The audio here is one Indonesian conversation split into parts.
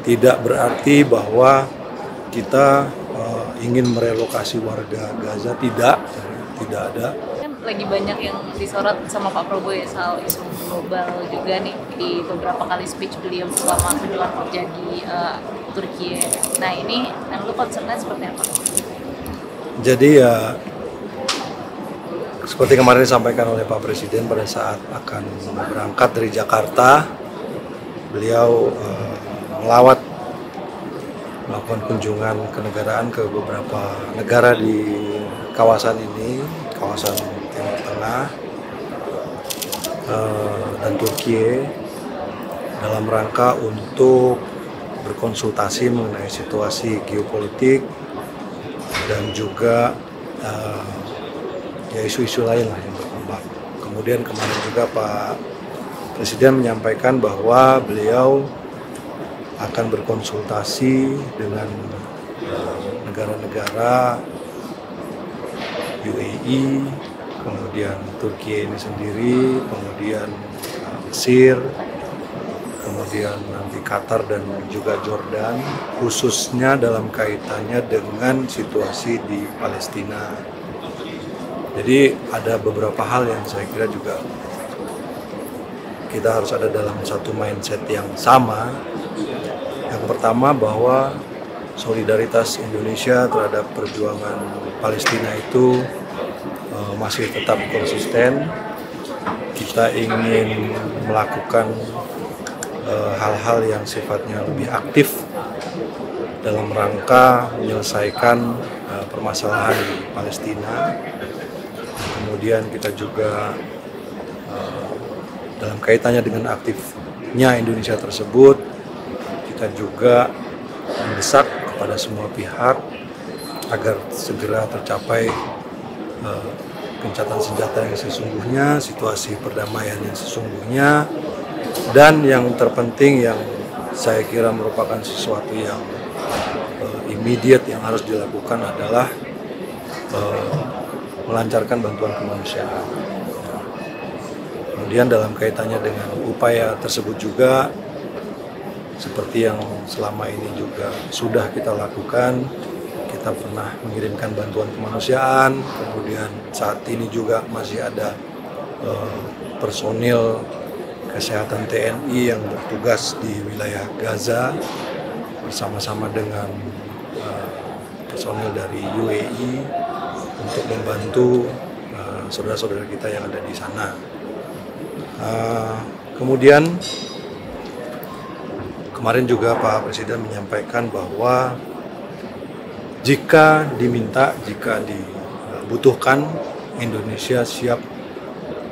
tidak berarti bahwa kita ingin merelokasi warga Gaza, tidak ada. Kan lagi banyak yang disorot sama Pak Prabowo ya soal isu global juga nih di beberapa kali speech beliau selama kunjungan kerja di Turki. Nah ini yang lu concernnya seperti apa? Jadi ya seperti kemarin disampaikan oleh Pak Presiden pada saat akan berangkat dari Jakarta, beliau melakukan kunjungan kenegaraan ke beberapa negara di kawasan ini, kawasan Timur Tengah dan Turki, dalam rangka untuk berkonsultasi mengenai situasi geopolitik dan juga ya isu-isu lain lah yang berkembang. Kemudian kemarin juga Pak Presiden menyampaikan bahwa beliau akan berkonsultasi dengan negara-negara UAE, kemudian Turki ini sendiri, kemudian Mesir, kemudian nanti Qatar dan juga Jordan, khususnya dalam kaitannya dengan situasi di Palestina. Jadi ada beberapa hal yang saya kira juga kita harus ada dalam satu mindset yang sama. Yang pertama bahwa solidaritas Indonesia terhadap perjuangan Palestina itu masih tetap konsisten. Kita ingin melakukan hal-hal yang sifatnya lebih aktif dalam rangka menyelesaikan permasalahan di Palestina. Kemudian kita juga dalam kaitannya dengan aktifnya Indonesia tersebut, kita juga mendesak kepada semua pihak agar segera tercapai gencatan senjata yang sesungguhnya, situasi perdamaian yang sesungguhnya, dan yang terpenting yang saya kira merupakan sesuatu yang immediate yang harus dilakukan adalah melancarkan bantuan kemanusiaan. Kemudian dalam kaitannya dengan upaya tersebut juga, seperti yang selama ini juga sudah kita lakukan, kita pernah mengirimkan bantuan kemanusiaan, kemudian saat ini juga masih ada personil kesehatan TNI yang bertugas di wilayah Gaza bersama-sama dengan personil dari UAE untuk membantu saudara-saudara kita yang ada di sana. Kemudian kemarin juga Pak Presiden menyampaikan bahwa jika diminta, jika dibutuhkan, Indonesia siap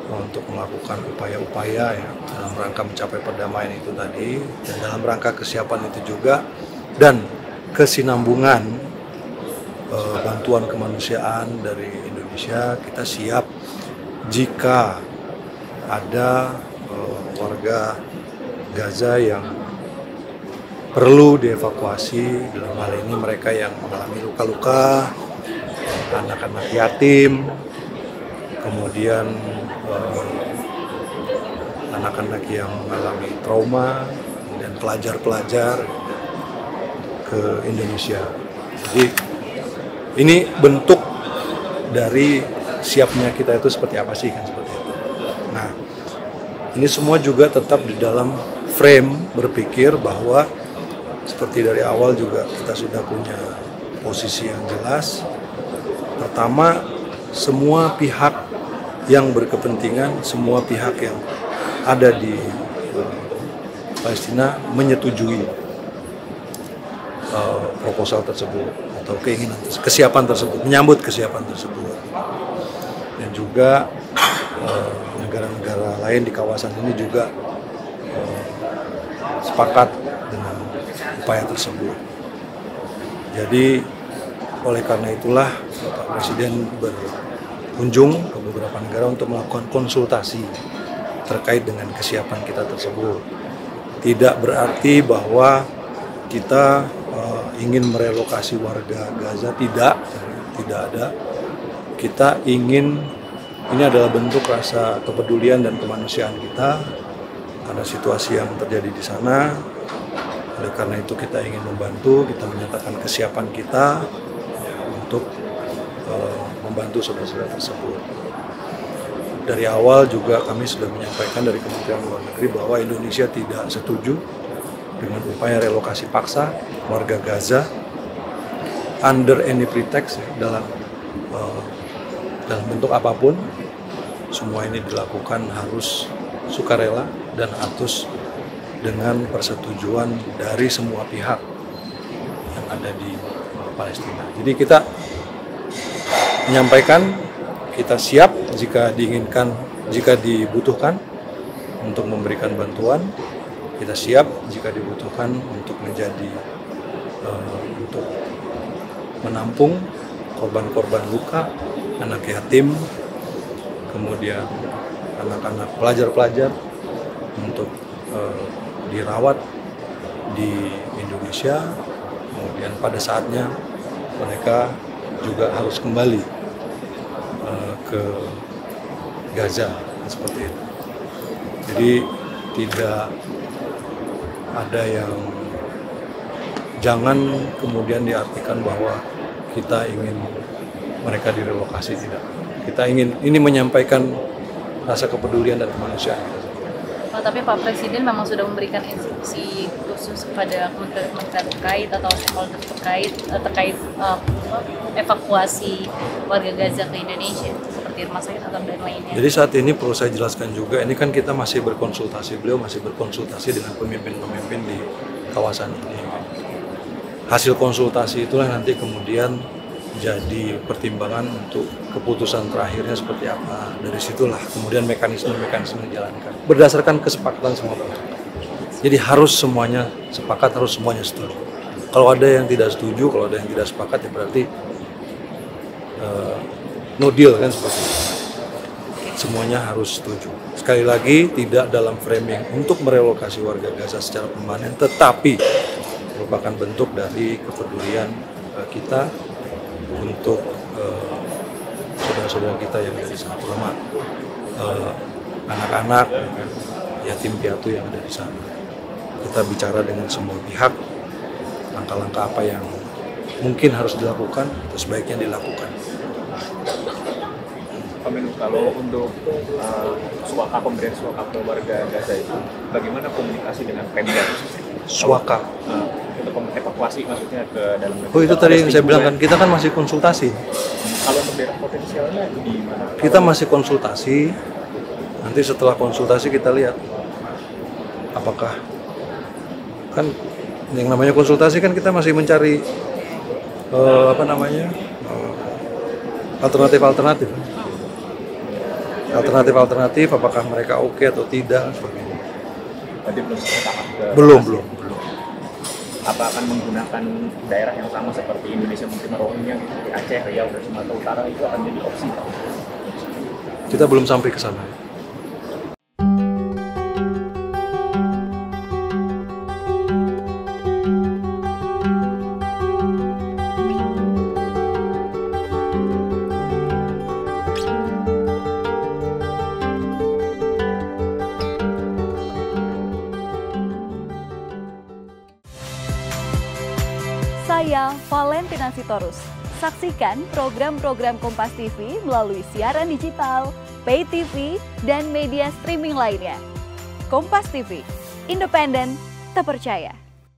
untuk melakukan upaya-upaya ya, dalam rangka mencapai perdamaian itu tadi, dan dalam rangka kesiapan itu juga dan kesinambungan bantuan kemanusiaan dari Indonesia, kita siap jika ada warga Gaza yang perlu dievakuasi, dalam hal ini mereka yang mengalami luka-luka, anak-anak yatim, kemudian anak-anak yang mengalami trauma, dan pelajar-pelajar ke Indonesia. Jadi ini bentuk dari siapnya kita itu seperti apa sih, kan seperti itu. Nah, ini semua juga tetap di dalam frame berpikir bahwa seperti dari awal juga kita sudah punya posisi yang jelas. Pertama, semua pihak yang berkepentingan, semua pihak yang ada di Palestina menyetujui proposal tersebut atau keinginan, kesiapan tersebut, menyambut kesiapan tersebut. Dan juga negara-negara lain di kawasan ini juga sepakat dengan upaya tersebut. Jadi oleh karena itulah Pak Presiden berkunjung ke beberapa negara untuk melakukan konsultasi terkait dengan kesiapan kita tersebut. Tidak berarti bahwa kita ingin merelokasi warga Gaza, tidak ada. Kita ingin, ini adalah bentuk rasa kepedulian dan kemanusiaan kita karena situasi yang terjadi di sana. Oleh karena itu kita ingin membantu, kita menyatakan kesiapan kita untuk membantu saudara-saudara tersebut. Dari awal juga kami sudah menyampaikan dari Kementerian Luar Negeri bahwa Indonesia tidak setuju dengan upaya relokasi paksa warga Gaza under any pretext, dalam bentuk apapun. Semua ini dilakukan harus sukarela dan harus dengan persetujuan dari semua pihak yang ada di Palestina. Jadi kita menyampaikan kita siap jika diinginkan, jika dibutuhkan untuk memberikan bantuan. Kita siap jika dibutuhkan untuk menjadi untuk menampung korban-korban luka, anak yatim, kemudian anak-anak pelajar-pelajar untuk dirawat di Indonesia. Kemudian pada saatnya mereka juga harus kembali ke Gaza, seperti itu. Jadi tidak ada yang, jangan kemudian diartikan bahwa kita ingin mereka direlokasi, tidak. Kita ingin ini menyampaikan rasa kepedulian dan kemanusiaan. Tapi Pak Presiden memang sudah memberikan instruksi khusus kepada kementerian terkait atau stakeholder terkait evakuasi warga Gaza ke Indonesia seperti rumah sakit atau dan lainnya. Jadi saat ini perlu saya jelaskan juga, ini kan kita masih berkonsultasi, beliau masih berkonsultasi dengan pemimpin-pemimpin di kawasan ini. Hasil konsultasi itulah nanti kemudian jadi pertimbangan untuk keputusan terakhirnya seperti apa. Dari situlah kemudian mekanisme-mekanisme dijalankan berdasarkan kesepakatan semua pihak. Jadi harus semuanya sepakat, harus semuanya setuju. Kalau ada yang tidak setuju, kalau ada yang tidak sepakat, ya berarti no deal, kan, seperti itu. Semuanya harus setuju. Sekali lagi, tidak dalam framing untuk merelokasi warga Gaza secara permanen, tetapi merupakan bentuk dari kepedulian kita untuk saudara-saudara kita yang ada di sana, terutama anak-anak, yatim piatu yang ada di sana. Kita bicara dengan semua pihak, langkah-langkah apa yang mungkin harus dilakukan, atau sebaiknya dilakukan. Pak Menlu, kalau untuk suaka, pemberian suaka ke warga Gaza itu, bagaimana komunikasi dengan Pemda? Suaka? Untuk evakuasi maksudnya ke dalam negeri. Oh, itu tadi yang saya bilang kan, kita kan masih konsultasi. Kalau untuk daerah potensialnya itu di mana? Kita masih konsultasi, nanti setelah konsultasi kita lihat apakah, kan yang namanya konsultasi kan kita masih mencari alternatif apakah mereka oke atau tidak, sebagainya. Berarti belum tahap ke belum. Apa akan menggunakan daerah yang sama seperti Indonesia menerima Rohingya di Aceh, Riau, dan Sumatera Utara, itu akan jadi opsi? Kita belum sampai ke sana. Saya Valentina Sitorus. Saksikan program-program Kompas TV melalui siaran digital, pay TV, dan media streaming lainnya. Kompas TV, independen, terpercaya.